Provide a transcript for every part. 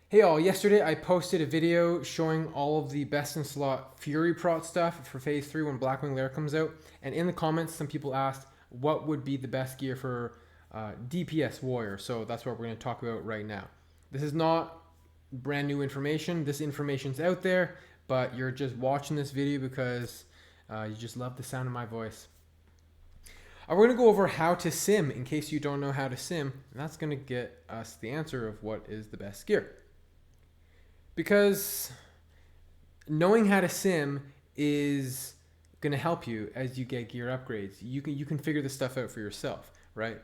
Hey all, yesterday I posted a video showing all of the best in slot Fury Prot stuff for Phase 3 when Blackwing Lair comes out. And in the comments, some people asked what would be the best gear for DPS Warrior. So that's what we're going to talk about right now. This is not brand new information. This information's out there, but you're just watching this video because you just love the sound of my voice. We're going to go over how to sim in case you don't know how to sim. And that's going to get us the answer of what is the best gear. Because knowing how to sim is going to help you as you get gear upgrades. You can figure this stuff out for yourself, right?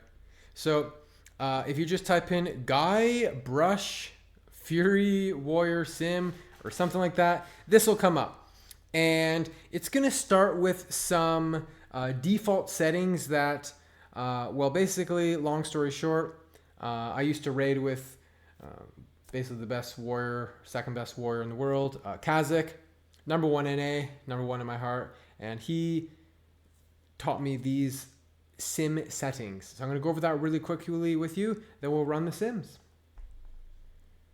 So if you just type in Guy Brush Fury Warrior Sim or something like that, this will come up. And it's going to start with some default settings that, well, basically, long story short, I used to raid with basically the best warrior, second best warrior in the world, Kazakh, number one NA, number one in my heart, and he taught me these sim settings. So I'm going to go over that really quickly with you. Then we'll run the sims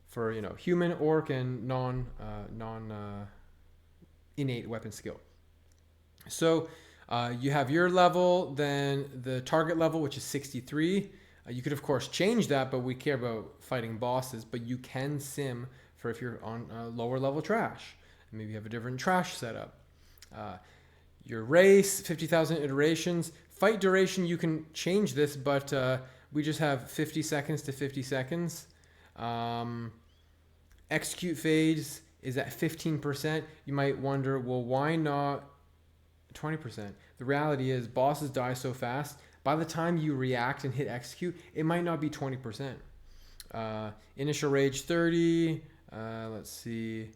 for human, orc, and non innate weapon skill. So you have your level, then the target level, which is 63. You could, of course, change that, but we care about fighting bosses. But you can sim for if you're on lower level trash. Maybe you have a different trash setup. Your race, 50,000 iterations. Fight duration, you can change this, but we just have 50 seconds to 50 seconds. Execute phase is at 15%. You might wonder, well, why not 20%? The reality is bosses die so fast. By the time you react and hit execute, it might not be 20%. Initial rage 30. Let's see.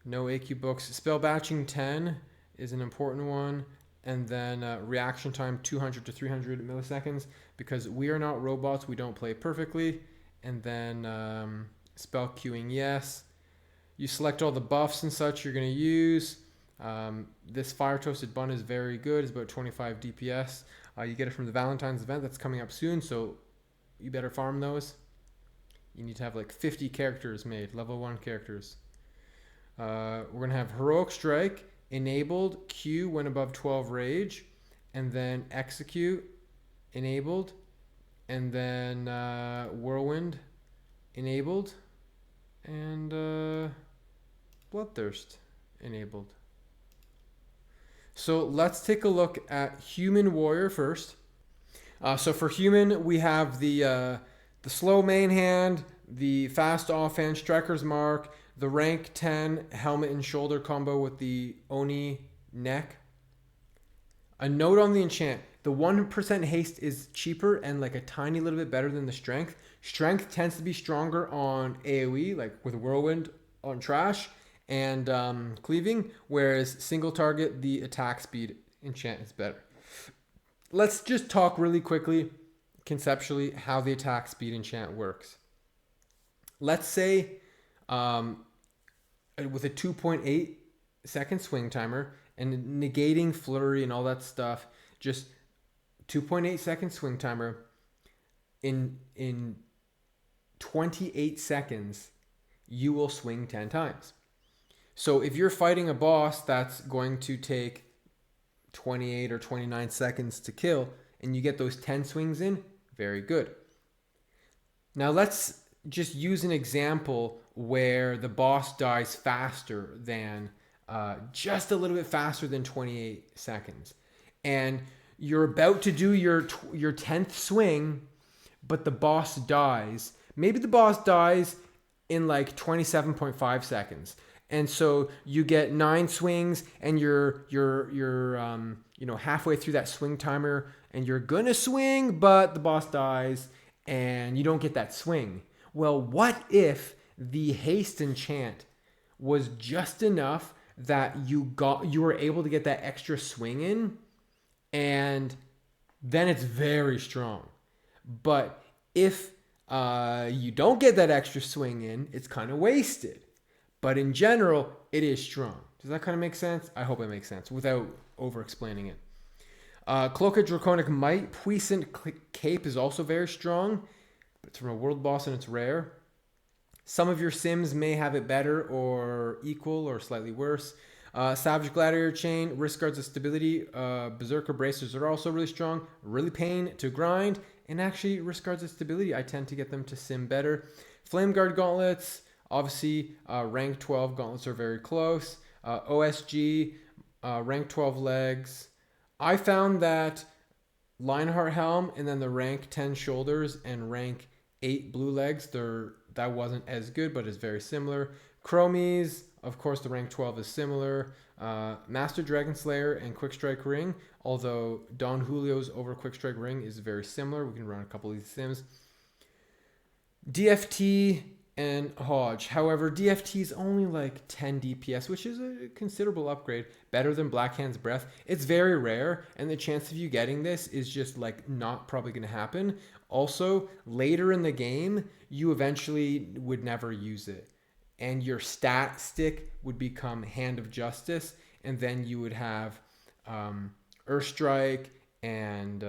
No AQ books. Spell batching 10 is an important one. And then reaction time 200 to 300 milliseconds. Because we are not robots, we don't play perfectly. And then spell queuing, yes. You select all the buffs and such you're going to use. This fire toasted bun is very good. It's about 25 DPS. You get it from the Valentine's event that's coming up soon, so you better farm those. You need to have like 50 characters made, level 1 characters. We're going to have Heroic Strike, enabled, Q when above 12 rage, and then Execute, enabled, and then Whirlwind, enabled, and Bloodthirst, enabled. So let's take a look at Human Warrior first. So for Human, we have the slow main hand, the fast offhand, Striker's Mark, the rank 10 helmet and shoulder combo with the Oni neck. A note on the enchant. The 1% haste is cheaper and like a tiny little bit better than the strength. Strength tends to be stronger on AoE, like with Whirlwind on trash, and cleaving, whereas single target, the attack speed enchant is better. Let's just talk really quickly, conceptually, how the attack speed enchant works. Let's say with a 2.8 second swing timer and negating flurry and all that stuff, just 2.8 second swing timer in 28 seconds, you will swing 10 times. So if you're fighting a boss that's going to take 28 or 29 seconds to kill and you get those 10 swings in, very good. Now let's just use an example where the boss dies faster than, just a little bit faster than 28 seconds. And you're about to do your 10th swing, but the boss dies. Maybe the boss dies in like 27.5 seconds. And so you get 9 swings and you're halfway through that swing timer and you're going to swing, but the boss dies and you don't get that swing. Well, what if the haste enchant was just enough that you were able to get that extra swing in, and then it's very strong. But if you don't get that extra swing in, it's kind of wasted. But in general, it is strong. Does that kind of make sense? I hope it makes sense without over-explaining it. Cloak of Draconic Might. Puissant Cape is also very strong. But it's from a world boss and it's rare. Some of your sims may have it better or equal or slightly worse. Savage Gladiator Chain, Wrist Guards of Stability, Berserker Bracers are also really strong, really pain to grind, and actually Wrist Guards of Stability, I tend to get them to sim better. Flame Guard Gauntlets, obviously rank 12 gauntlets are very close. OSG, rank 12 legs. I found that Lionheart Helm and then the rank 10 shoulders and rank 8 blue legs, that wasn't as good, but it's very similar. Chromies, of course, the rank 12 is similar. Master Dragon Slayer and Quick Strike Ring, although Don Julio's over Quick Strike Ring is very similar. We can run a couple of these sims. DFT and Hodge. However, DFT is only like 10 DPS, which is a considerable upgrade. Better than Blackhand's Breath. It's very rare, and the chance of you getting this is just like not probably going to happen. Also, later in the game, you eventually would never use it. And your stat stick would become Hand of Justice, and then you would have Earth Strike and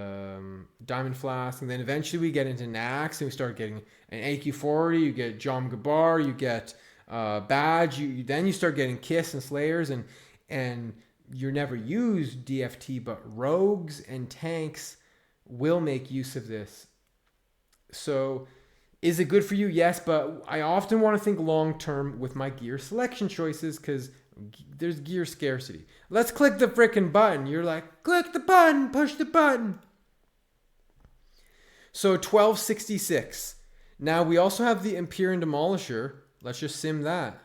Diamond Flask, and then eventually we get into Nax, and we start getting an AQ40, you get Jom Gabar, you get Badge, then you start getting Kiss and Slayers, and you never use DFT, but rogues and tanks will make use of this. So is it good for you? Yes, but I often want to think long term with my gear selection choices because there's gear scarcity. Let's click the frickin' button. You're like, click the button, push the button. So 1266. Now we also have the Empyrean Demolisher. Let's just sim that.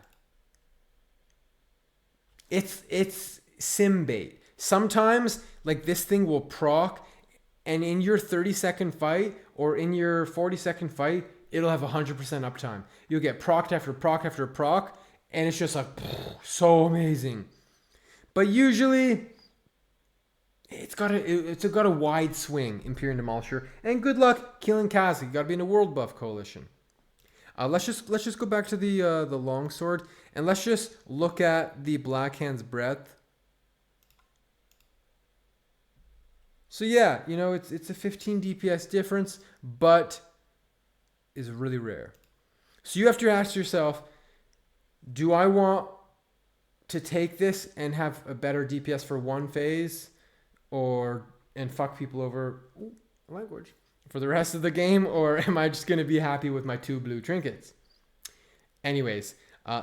It's sim bait. Sometimes like this thing will proc, and in your 30-second fight or in your 40-second fight, it'll have 100% uptime. You'll get proc after proc after proc, and it's just like so amazing. But usually, it's got a wide swing, Empyrean Demolisher, and good luck killing Kazi. You got to be in a world buff coalition. Let's just go back to the longsword, and let's just look at the Blackhand's Breath. So yeah, you know, it's a 15 DPS difference, but is really rare. So you have to ask yourself, do I want to take this and have a better DPS for one phase and fuck people over language for the rest of the game, or am I just going to be happy with my 2 blue trinkets? Anyways,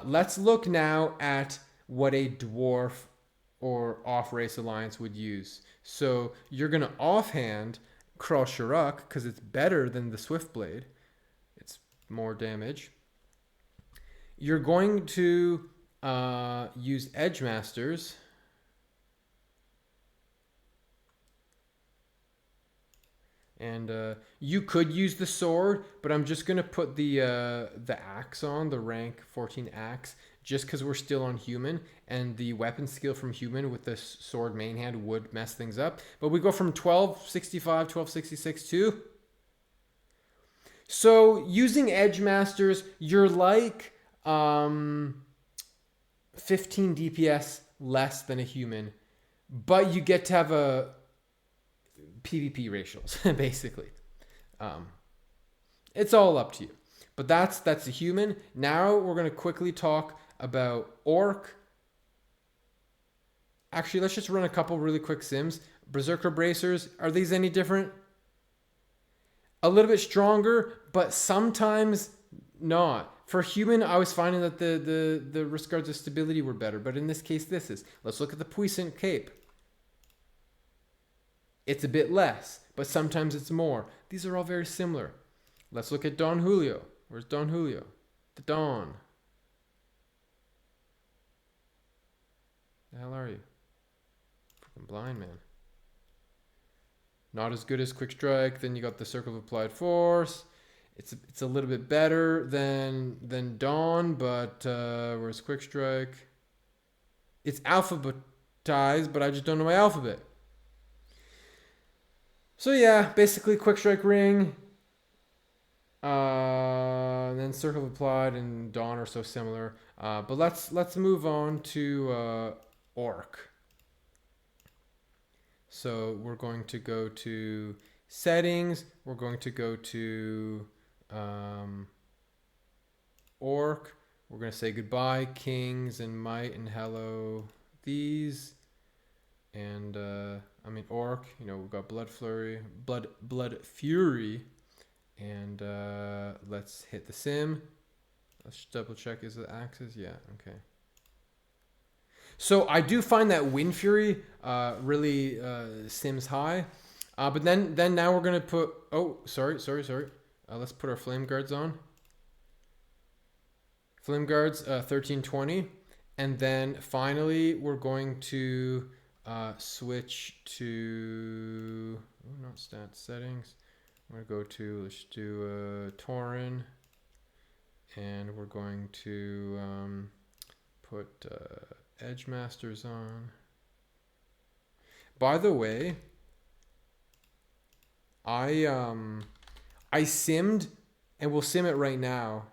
let's look now at what a dwarf or off-race alliance would use. So you're going to offhand Kral Shirak because it's better than the Swiftblade. It's more damage. You're going to use Edge Masters. And you could use the sword, but I'm just going to put the axe on, the rank 14 axe, just because we're still on human, and the weapon skill from human with the sword main hand would mess things up. But we go from 1265, 1266 to... So using Edge Masters, you're like 15 DPS less than a human, but you get to have a PvP ratios, basically. It's all up to you. But that's the human. Now we're going to quickly talk about Orc. Actually, let's just run a couple really quick sims. Berserker Bracers, are these any different? A little bit stronger, but sometimes not. For human, I was finding that the Wrist Guards of Stability were better, but in this case, this is. Let's look at the Puissant Cape. It's a bit less, but sometimes it's more. These are all very similar. Let's look at Don Julio. Where's Don Julio? The Don. The hell are you? Freaking blind, man. Not as good as Quick Strike. Then you got the Circle of Applied Force. It's a little bit better than Dawn, but where's Quick Strike? It's alphabetized, but I just don't know my alphabet. So yeah, basically Quick Strike Ring, and then Circle of Applied and Dawn are so similar. But let's move on to Orc. So we're going to go to Settings. We're going to go to orc. We're going to say goodbye, kings and might, and hello these. And I mean orc, you know, we've got blood fury, and let's hit the sim. Let's double check, is it axis? Yeah, okay. So I do find that wind fury really sims high, but then now we're gonna put, oh sorry, let's put our flame guards on. Flame guards 1320, and then finally we're going to switch to, oh, not stats, settings. I'm gonna go to, let's do Tauren, and we're going to put Edge Masters on. By the way, I simmed, and we'll sim it right now.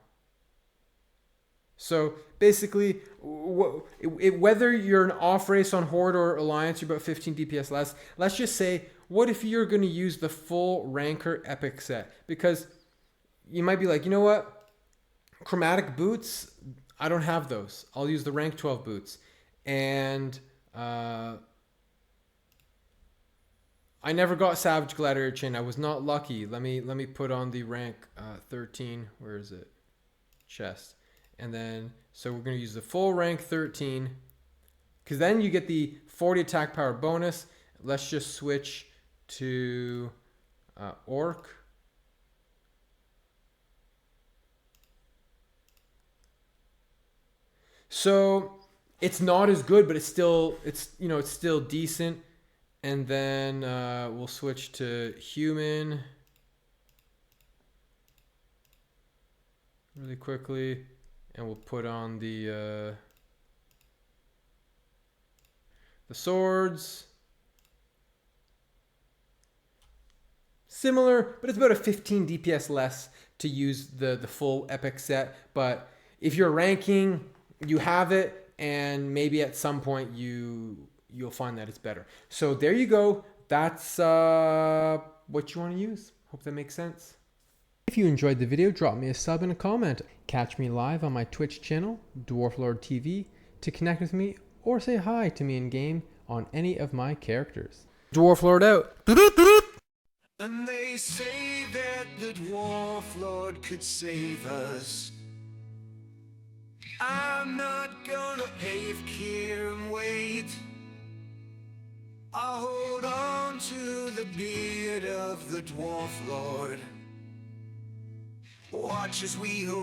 So basically, whether you're an off race on Horde or Alliance, you're about 15 DPS less. Let's just say, what if you're going to use the full Ranker Epic set? Because you might be like, you know what? Chromatic boots, I don't have those. I'll use the rank 12 boots. And I never got Savage Gladiator Chain. I was not lucky. Let me put on the rank 13. Where is it? Chest. And then, so we're going to use the full rank 13, because then you get the 40 attack power bonus. Let's just switch to orc. So it's not as good, but it's still decent. And then we'll switch to human really quickly. And we'll put on the swords. Similar, but it's about a 15 DPS less to use the full epic set. But if you're ranking, you have it, and maybe at some point you'll find that it's better. So there you go. That's what you want to use. Hope that makes sense. If you enjoyed the video, drop me a sub and a comment. Catch me live on my Twitch channel, Dwarf Lord TV, to connect with me or say hi to me in game on any of my characters. Dwarf Lord out. And they say that the Dwarf Lord could save us. I'm not gonna pave here and wait. I'll hold on to the beard of the Dwarf Lord. Watch as we